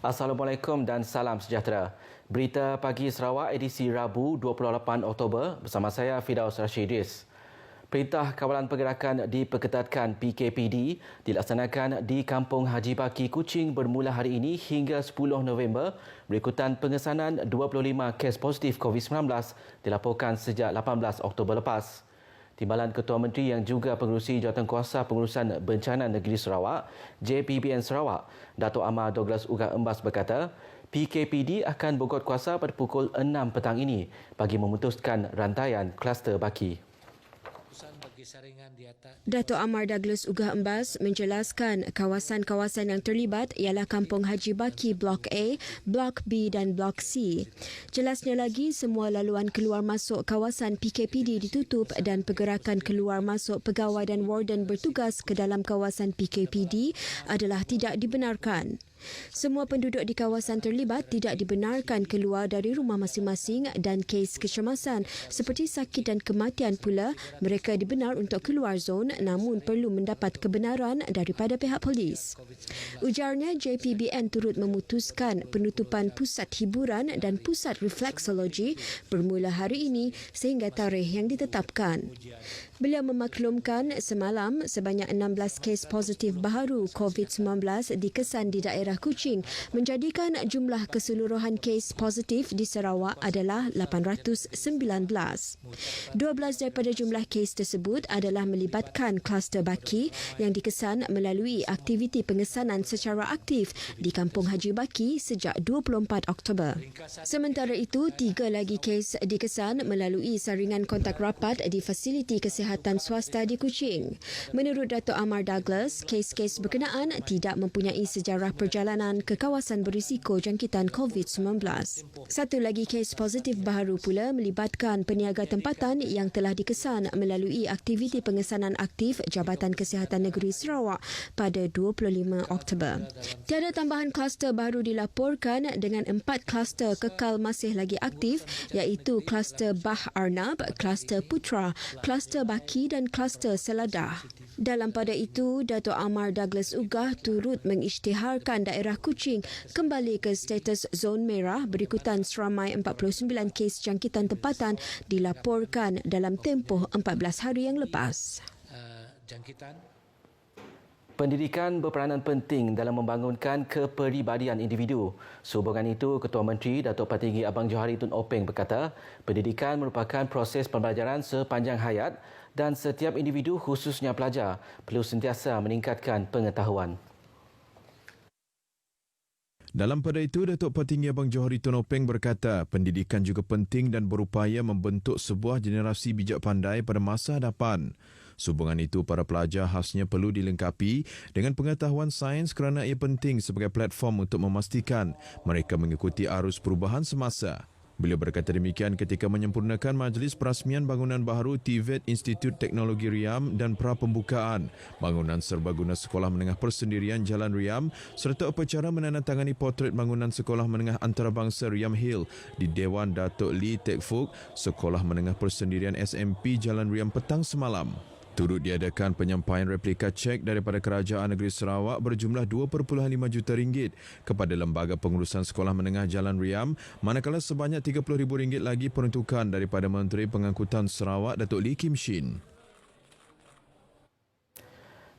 Assalamualaikum dan salam sejahtera. Berita Pagi Sarawak edisi Rabu 28 Oktober bersama saya Fidaus Rashidis. Perintah Kawalan Pergerakan diperketatkan PKPD dilaksanakan di Kampung Haji Baki Kuching bermula hari ini hingga 10 November berikutan pengesanan 25 kes positif COVID-19 dilaporkan sejak 18 Oktober lepas. Timbalan Ketua Menteri yang juga pengerusi Jawatankuasa Pengurusan Bencana Negeri Sarawak, JPBN Sarawak, Dato' Amar Douglas Ugah Embas berkata, PKPD akan berkuat kuasa pada pukul 6 petang ini bagi memutuskan rantaian kluster baki. Dato' Amar Douglas Ugah Embas menjelaskan kawasan-kawasan yang terlibat ialah Kampung Haji Baki Blok A, Blok B dan Blok C. Jelasnya lagi, semua laluan keluar masuk kawasan PKPD ditutup dan pergerakan keluar masuk pegawai dan warden bertugas ke dalam kawasan PKPD adalah tidak dibenarkan. Semua penduduk di kawasan terlibat tidak dibenarkan keluar dari rumah masing-masing dan kes kecemasan seperti sakit dan kematian pula mereka dibenar untuk keluar zon namun perlu mendapat kebenaran daripada pihak polis. Ujarnya JPBN turut memutuskan penutupan pusat hiburan dan pusat refleksologi bermula hari ini sehingga tarikh yang ditetapkan. Beliau memaklumkan semalam sebanyak 16 kes positif baharu COVID-19 dikesan di daerah Kuching menjadikan jumlah keseluruhan kes positif di Sarawak adalah 819. 12 daripada jumlah kes tersebut adalah melibatkan kluster Baki yang dikesan melalui aktiviti pengesanan secara aktif di Kampung Haji Baki sejak 24 Oktober. Sementara itu, 3 lagi kes dikesan melalui saringan kontak rapat di fasiliti kesihatan swasta di Kuching. Menurut Dato' Amar Douglas, kes-kes berkenaan tidak mempunyai sejarah perjalanan ke kawasan berisiko jangkitan COVID-19. Satu lagi kes positif baharu pula melibatkan peniaga tempatan yang telah dikesan melalui aktiviti pengesanan aktif Jabatan Kesihatan Negeri Sarawak pada 25 Oktober. Tiada tambahan kluster baru dilaporkan dengan 4 kluster kekal masih lagi aktif iaitu kluster Bah Arnab, kluster Putra, kluster Baki dan kluster Seladah. Dalam pada itu, Dato' Amar Douglas Ugah turut mengisytiharkan daerah Kuching kembali ke status zon merah berikutan seramai 49 kes jangkitan tempatan dilaporkan dalam tempoh 14 hari yang lepas. Pendidikan berperanan penting dalam membangunkan kepribadian individu. Sehubungan itu, Ketua Menteri Datuk Patinggi Abang Johari Tun Openg berkata, pendidikan merupakan proses pembelajaran sepanjang hayat dan setiap individu khususnya pelajar perlu sentiasa meningkatkan pengetahuan. Dalam pada itu, Datuk Patinggi Abang Johari Tun Openg berkata, pendidikan juga penting dan berupaya membentuk sebuah generasi bijak pandai pada masa hadapan. Sehubungan itu, para pelajar khasnya perlu dilengkapi dengan pengetahuan sains kerana ia penting sebagai platform untuk memastikan mereka mengikuti arus perubahan semasa. Beliau berkata demikian ketika menyempurnakan Majlis Perasmian Bangunan Baharu TVET Institut Teknologi Riam dan pra-pembukaan bangunan serbaguna Sekolah Menengah Persendirian Jalan Riam serta upacara menandatangani potret bangunan Sekolah Menengah Antarabangsa Riam Hill di Dewan Datuk Lee Tek Fook, Sekolah Menengah Persendirian SMP Jalan Riam petang semalam. Turut diadakan penyampaian replika cek daripada Kerajaan Negeri Sarawak berjumlah 2.5 juta ringgit kepada Lembaga Pengurusan Sekolah Menengah Jalan Riam, manakala sebanyak RM30,000 lagi peruntukan daripada Menteri Pengangkutan Sarawak Datuk Lee Kim Shin.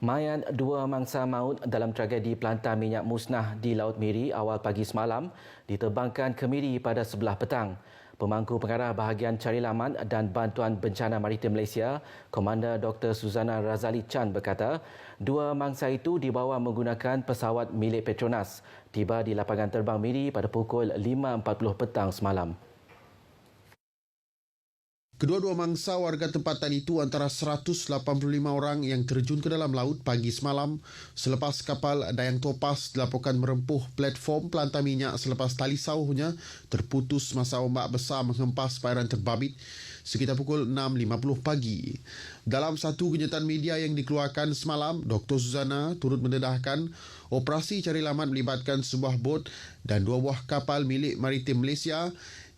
Mayat 2 mangsa maut dalam tragedi pelantar minyak musnah di Laut Miri awal pagi semalam diterbangkan ke Miri pada 11 petang. Pemangku pengarah bahagian cari laman dan bantuan bencana maritim Malaysia, Komander Dr. Suzana Razali Chan berkata, 2 mangsa itu dibawa menggunakan pesawat milik Petronas, tiba di lapangan terbang Miri pada pukul 5.40 petang semalam. Kedua-dua mangsa warga tempatan itu antara 185 orang yang terjun ke dalam laut pagi semalam selepas kapal Dayang Topas dilaporkan merempuh platform pelantar minyak selepas tali sauhnya terputus masa ombak besar menghempas perairan terbabit sekitar pukul 6.50 pagi. Dalam satu kenyataan media yang dikeluarkan semalam, Dr. Suzana turut mendedahkan operasi cari lamat melibatkan sebuah bot dan 2 buah kapal milik Maritim Malaysia,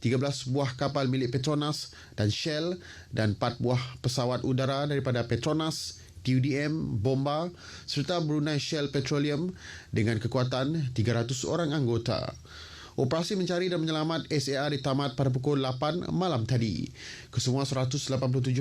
13 buah kapal milik Petronas dan Shell dan 4 buah pesawat udara daripada Petronas, TUDM, Bomba serta Brunei Shell Petroleum dengan kekuatan 300 orang anggota. Operasi mencari dan menyelamat SAR ditamat pada pukul 8 malam tadi. Kesemua 187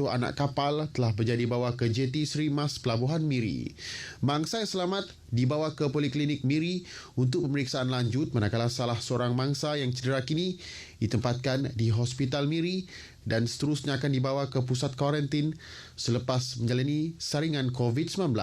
anak kapal telah berjaya dibawa ke JT Seri Mas Pelabuhan Miri. Mangsa yang selamat dibawa ke Poliklinik Miri untuk pemeriksaan lanjut, manakala salah seorang mangsa yang cedera kini ditempatkan di Hospital Miri dan seterusnya akan dibawa ke pusat kuarantin selepas menjalani saringan COVID-19.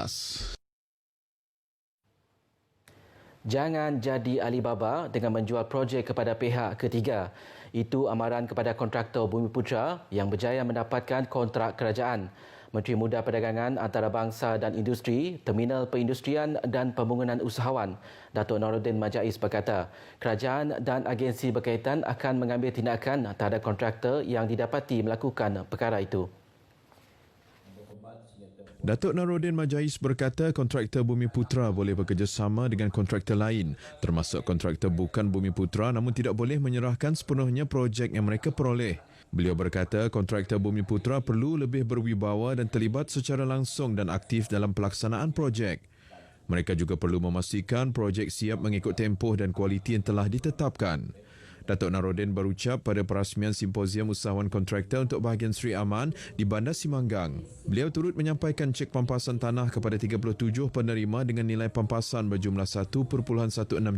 Jangan jadi Alibaba dengan menjual projek kepada pihak ketiga. Itu amaran kepada kontraktor Bumiputra yang berjaya mendapatkan kontrak kerajaan. Menteri Muda Perdagangan Antarabangsa dan Industri, Terminal Perindustrian dan Pembangunan Usahawan, Datuk Noordin Majais berkata, kerajaan dan agensi berkaitan akan mengambil tindakan terhadap kontraktor yang didapati melakukan perkara itu. Datuk Noordin Majais berkata kontraktor Bumiputra boleh bekerjasama dengan kontraktor lain, termasuk kontraktor bukan Bumiputra, namun tidak boleh menyerahkan sepenuhnya projek yang mereka peroleh. Beliau berkata kontraktor Bumiputra perlu lebih berwibawa dan terlibat secara langsung dan aktif dalam pelaksanaan projek. Mereka juga perlu memastikan projek siap mengikut tempoh dan kualiti yang telah ditetapkan. Datuk Noordin berucap pada perasmian Simposium Usahawan Kontraktor untuk bahagian Seri Aman di Bandar Simanggang. Beliau turut menyampaikan cek pampasan tanah kepada 37 penerima dengan nilai pampasan berjumlah 1.16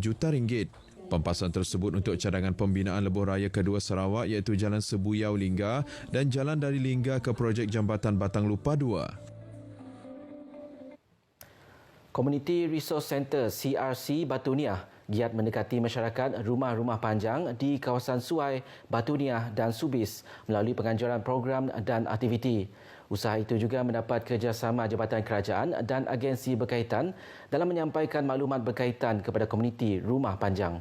juta ringgit. Pampasan tersebut untuk cadangan pembinaan lebuh raya kedua Sarawak iaitu Jalan Sebuyau Lingga dan jalan dari Lingga ke projek Jambatan Batang Lupa 2. Community Resource Centre CRC Batu Niah giat mendekati masyarakat rumah-rumah panjang di kawasan Suai, Batu Niah dan Subis melalui penganjuran program dan aktiviti. Usaha itu juga mendapat kerjasama Jabatan Kerajaan dan agensi berkaitan dalam menyampaikan maklumat berkaitan kepada komuniti rumah panjang.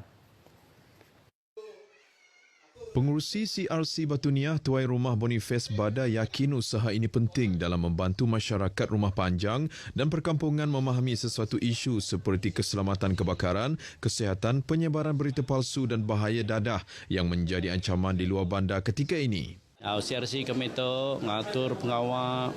Pengurusi CRC Batu Niah Tuai Rumah Boniface Bada yakin usaha ini penting dalam membantu masyarakat rumah panjang dan perkampungan memahami sesuatu isu seperti keselamatan kebakaran, kesihatan, penyebaran berita palsu dan bahaya dadah yang menjadi ancaman di luar bandar ketika ini. CRC kami itu mengatur pengawal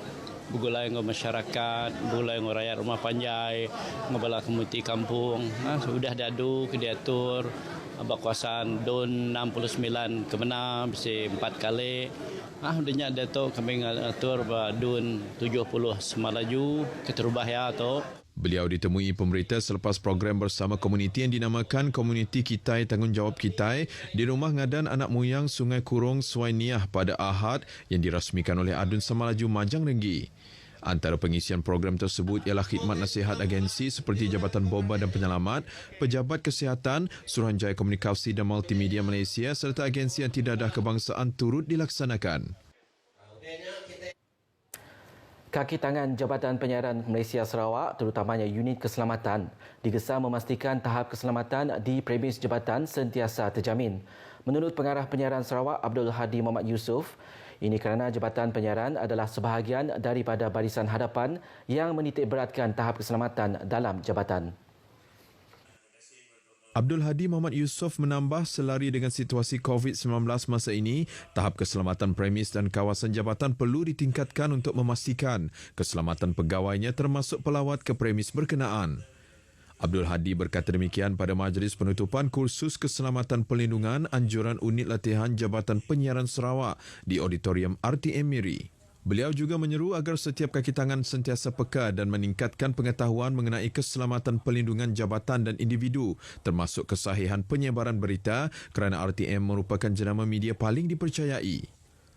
bergulai dengan masyarakat, bergulai dengan rakyat rumah panjang, ngebala komuniti kampung. Sudah diadu, diatur. Kawasan DUN 69 kebenar besi 4 kali. Udahnya Datuk kami atur DUN 70 Semalaju keterubah ya tu. Beliau ditemui pemerintah selepas program bersama komuniti yang dinamakan Komuniti Kitai Tanggungjawab Kitai di Rumah Ngadan Anak Muyang Sungai Kurung Suai Niah pada Ahad yang dirasmikan oleh Adun Semalaju Majang Renggi. Antara pengisian program tersebut ialah khidmat nasihat agensi seperti Jabatan Bomba dan Penyelamat, Pejabat Kesihatan, Suruhanjaya Komunikasi dan Multimedia Malaysia serta agensi antidadah kebangsaan turut dilaksanakan. Kaki tangan Jabatan Penyiaran Malaysia Sarawak, terutamanya unit keselamatan, digesa memastikan tahap keselamatan di premis jabatan sentiasa terjamin. Menurut Pengarah Penyiaran Sarawak Abdul Hadi Muhammad Yusof, ini kerana Jabatan Penyiaran adalah sebahagian daripada barisan hadapan yang menitikberatkan tahap keselamatan dalam jabatan. Abdul Hadi Muhammad Yusof menambah selari dengan situasi COVID-19 masa ini, tahap keselamatan premis dan kawasan jabatan perlu ditingkatkan untuk memastikan keselamatan pegawainya termasuk pelawat ke premis berkenaan. Abdul Hadi berkata demikian pada majlis penutupan kursus keselamatan pelindungan anjuran unit latihan Jabatan Penyiaran Sarawak di Auditorium RTM Miri. Beliau juga menyeru agar setiap kaki tangan sentiasa peka dan meningkatkan pengetahuan mengenai keselamatan pelindungan jabatan dan individu termasuk kesahihan penyebaran berita kerana RTM merupakan jenama media paling dipercayai.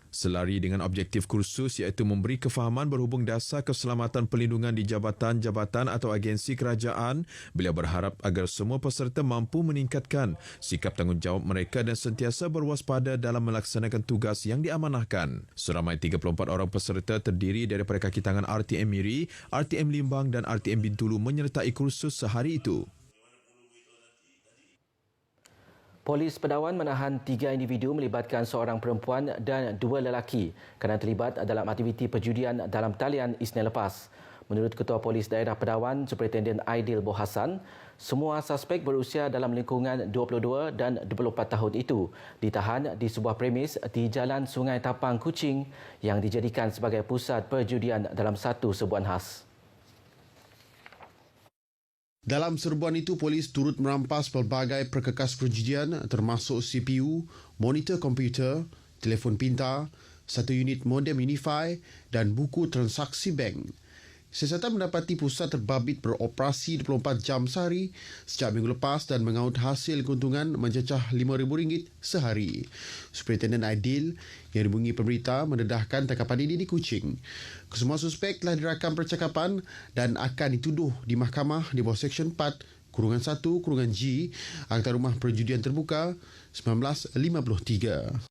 Selari dengan objektif kursus iaitu memberi kefahaman berhubung dasar keselamatan pelindungan di jabatan-jabatan atau agensi kerajaan, beliau berharap agar semua peserta mampu meningkatkan sikap tanggungjawab mereka dan sentiasa berwaspada dalam melaksanakan tugas yang diamanahkan. Seramai 34 orang peserta terdiri daripada kaki tangan RTM Miri, RTM Limbang dan RTM Bintulu menyertai kursus sehari itu. Polis Pedawan menahan 3 individu melibatkan seorang perempuan dan 2 lelaki kerana terlibat dalam aktiviti perjudian dalam talian Isnin lepas. Menurut Ketua Polis Daerah Pedawan, Superintendent Aidil Bohasan, semua suspek berusia dalam lingkungan 22 dan 24 tahun itu ditahan di sebuah premis di Jalan Sungai Tapang, Kuching yang dijadikan sebagai pusat perjudian dalam satu serbuan khas. Dalam serbuan itu, polis turut merampas pelbagai perkakas perjudian termasuk CPU, monitor komputer, telefon pintar, 1 unit modem Unify dan buku transaksi bank. Siasatan mendapati pusat terbabit beroperasi 24 jam sehari sejak minggu lepas dan mengaut hasil keuntungan mencecah RM5,000 sehari. Superintendent Aidil yang dihubungi pemberita mendedahkan tangkapan ini di Kuching. Kesemua suspek telah dirakam percakapan dan akan dituduh di mahkamah di bawah Seksyen 4-1-G Akta Rumah Perjudian Terbuka 1953.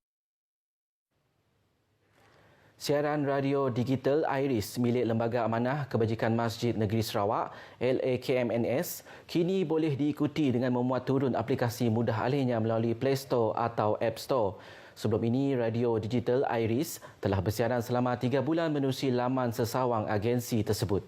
Siaran radio digital Iris milik Lembaga Amanah Kebajikan Masjid Negeri Sarawak LAKMNS kini boleh diikuti dengan memuat turun aplikasi mudah alihnya melalui Play Store atau App Store. Sebelum ini, radio digital Iris telah bersiaran selama 3 bulan menerusi laman sesawang agensi tersebut.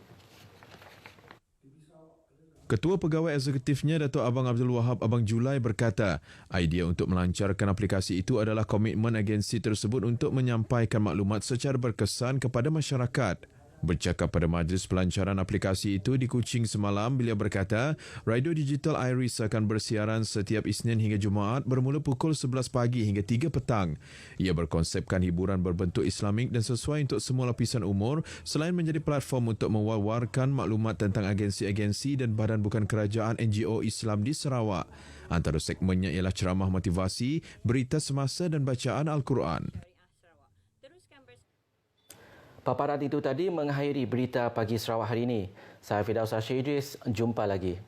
Ketua Pegawai Eksekutifnya Datuk Abang Abdul Wahab Abang Julai berkata, idea untuk melancarkan aplikasi itu adalah komitmen agensi tersebut untuk menyampaikan maklumat secara berkesan kepada masyarakat. Bercakap pada majlis pelancaran aplikasi itu di Kuching semalam, beliau berkata, radio digital Iris akan bersiaran setiap Isnin hingga Jumaat bermula pukul 11 pagi hingga 3 petang. Ia berkonsepkan hiburan berbentuk Islamik dan sesuai untuk semua lapisan umur selain menjadi platform untuk mewawarkan maklumat tentang agensi-agensi dan badan bukan kerajaan NGO Islam di Sarawak. Antara segmennya ialah ceramah motivasi, berita semasa dan bacaan Al-Quran. Paparan itu tadi mengakhiri berita pagi Sarawak hari ini. Saya Firdaus Idris, jumpa lagi.